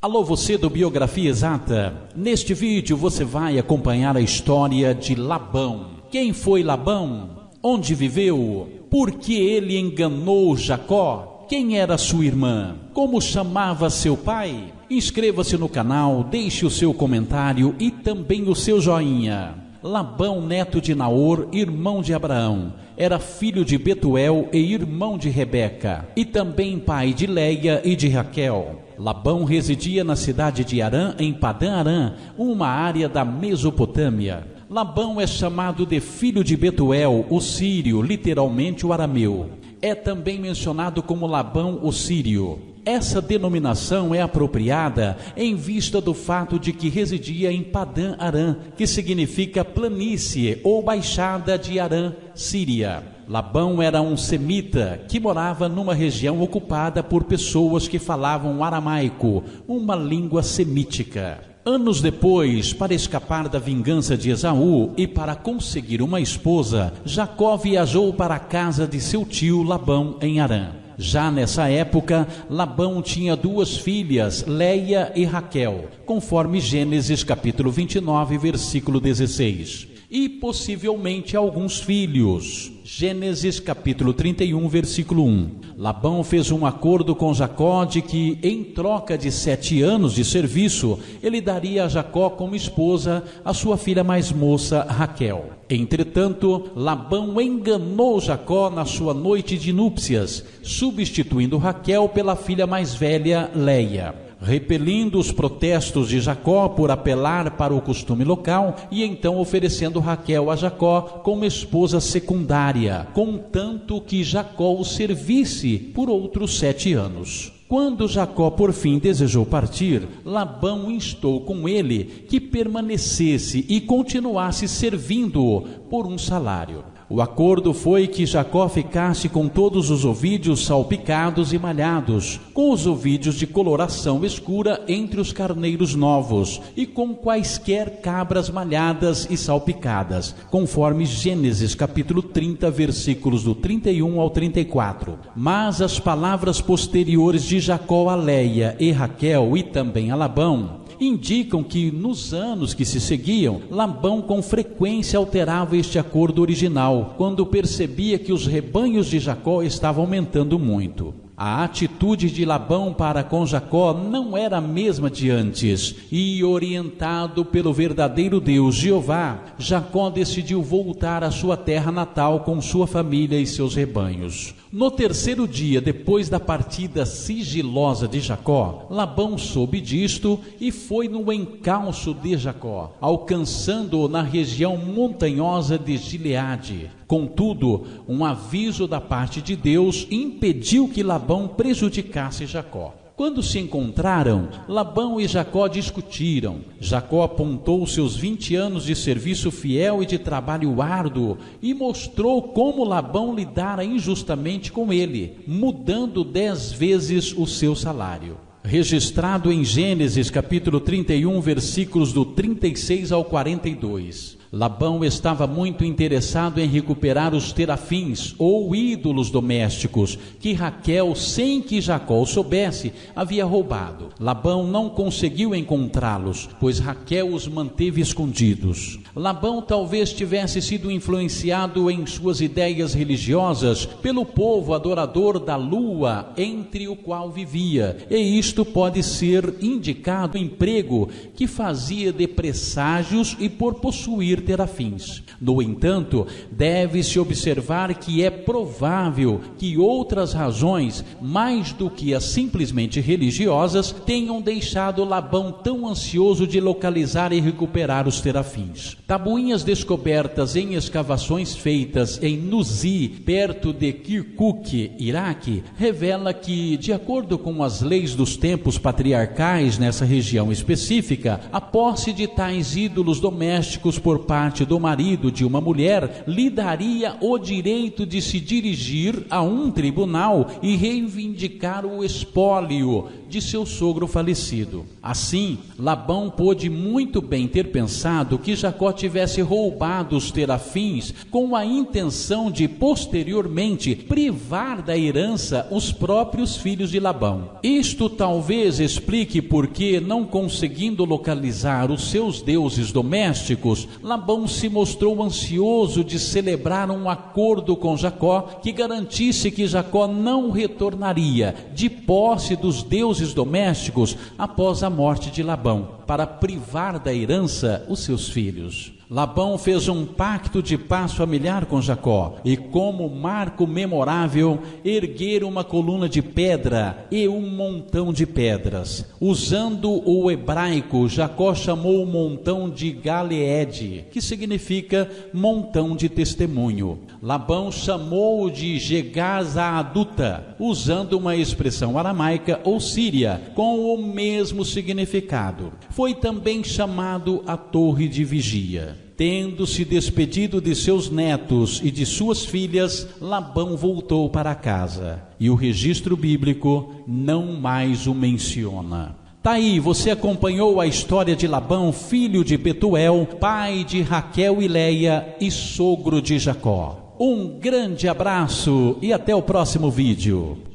Alô, você do Biografia Exata. Neste vídeo você vai acompanhar a história de Labão. Quem foi Labão? Onde viveu? Por que ele enganou Jacó? Quem era sua irmã? Como chamava seu pai? Inscreva-se no canal, deixe o seu comentário e também o seu joinha. Labão, neto de Naor, irmão de Abraão, era filho de Betuel e irmão de Rebeca, e também pai de Leia e de Raquel. Labão residia na cidade de Harã, em Padã-Arã, uma área da Mesopotâmia. Labão é chamado de filho de Betuel, o sírio, literalmente o arameu. É também mencionado como Labão, o sírio. Essa denominação é apropriada em vista do fato de que residia em Padã-Arã, que significa planície ou baixada de Harã, Síria. Labão era um semita que morava numa região ocupada por pessoas que falavam aramaico, uma língua semítica. Anos depois, para escapar da vingança de Esaú e para conseguir uma esposa, Jacó viajou para a casa de seu tio Labão em Harã. Já nessa época, Labão tinha duas filhas, Leia e Raquel, conforme Gênesis capítulo 29, versículo 16. E possivelmente alguns filhos. Gênesis capítulo 31, versículo 1. Labão fez um acordo com Jacó de que, em troca de 7 anos de serviço, ele daria a Jacó como esposa a sua filha mais moça, Raquel. Entretanto, Labão enganou Jacó na sua noite de núpcias, substituindo Raquel pela filha mais velha, Leia. Repelindo os protestos de Jacó por apelar para o costume local e então oferecendo Raquel a Jacó como esposa secundária, contanto que Jacó o servisse por outros 7 anos. Quando Jacó por fim desejou partir, Labão instou com ele que permanecesse e continuasse servindo-o por um salário. O acordo foi que Jacó ficasse com todos os ovídeos salpicados e malhados, com os ovídeos de coloração escura entre os carneiros novos e com quaisquer cabras malhadas e salpicadas, conforme Gênesis capítulo 30, versículos do 31 ao 34. Mas as palavras posteriores de Jacó a Leia e Raquel e também a Labão indicam que nos anos que se seguiam, Labão com frequência alterava este acordo original, quando percebia que os rebanhos de Jacó estavam aumentando muito. A atitude de Labão para com Jacó não era a mesma de antes, e orientado pelo verdadeiro Deus, Jeová, Jacó decidiu voltar à sua terra natal com sua família e seus rebanhos. No terceiro dia, depois da partida sigilosa de Jacó, Labão soube disto e foi no encalço de Jacó, alcançando-o na região montanhosa de Gileade. Contudo, um aviso da parte de Deus impediu que Labão prejudicasse Jacó. Quando se encontraram, Labão e Jacó discutiram. Jacó apontou seus 20 anos de serviço fiel e de trabalho árduo e mostrou como Labão lidara injustamente com ele, mudando 10 vezes o seu salário. Registrado em Gênesis capítulo 31, versículos do 36 ao 42. Labão estava muito interessado em recuperar os terafins, ou ídolos domésticos, que Raquel, sem que Jacó soubesse, havia roubado. Labão não conseguiu encontrá-los, pois Raquel os manteve escondidos. Labão talvez tivesse sido influenciado em suas ideias religiosas pelo povo adorador da lua, entre o qual vivia, e isto pode ser indicado no emprego que fazia de presságios e por possuir terafins. No entanto, deve-se observar que é provável que outras razões, mais do que as simplesmente religiosas, tenham deixado Labão tão ansioso de localizar e recuperar os terafins. Tabuinhas descobertas em escavações feitas em Nuzi, perto de Kirkuk, Iraque, revela que, de acordo com as leis dos tempos patriarcais nessa região específica, a posse de tais ídolos domésticos por parte do marido de uma mulher lhe daria o direito de se dirigir a um tribunal e reivindicar o espólio de seu sogro falecido. Assim, Labão pôde muito bem ter pensado que Jacó tivesse roubado os terafins com a intenção de posteriormente privar da herança os próprios filhos de Labão. Isto talvez explique por que, não conseguindo localizar os seus deuses domésticos, Labão se mostrou ansioso de celebrar um acordo com Jacó que garantisse que Jacó não retornaria de posse dos deuses domésticos após a morte de Labão, para privar da herança os seus filhos. Labão fez um pacto de paz familiar com Jacó e, como marco memorável, ergueram uma coluna de pedra e um montão de pedras. Usando o hebraico, Jacó chamou o montão de Galeed, que significa montão de testemunho. Labão chamou-o de Gegaz-Aduta, usando uma expressão aramaica ou síria, com o mesmo significado. Foi também chamado a Torre de Vigia. Tendo se despedido de seus netos e de suas filhas, Labão voltou para casa. E o registro bíblico não mais o menciona. Tá aí, você acompanhou a história de Labão, filho de Betuel, pai de Raquel e Leia e sogro de Jacó. Um grande abraço e até o próximo vídeo.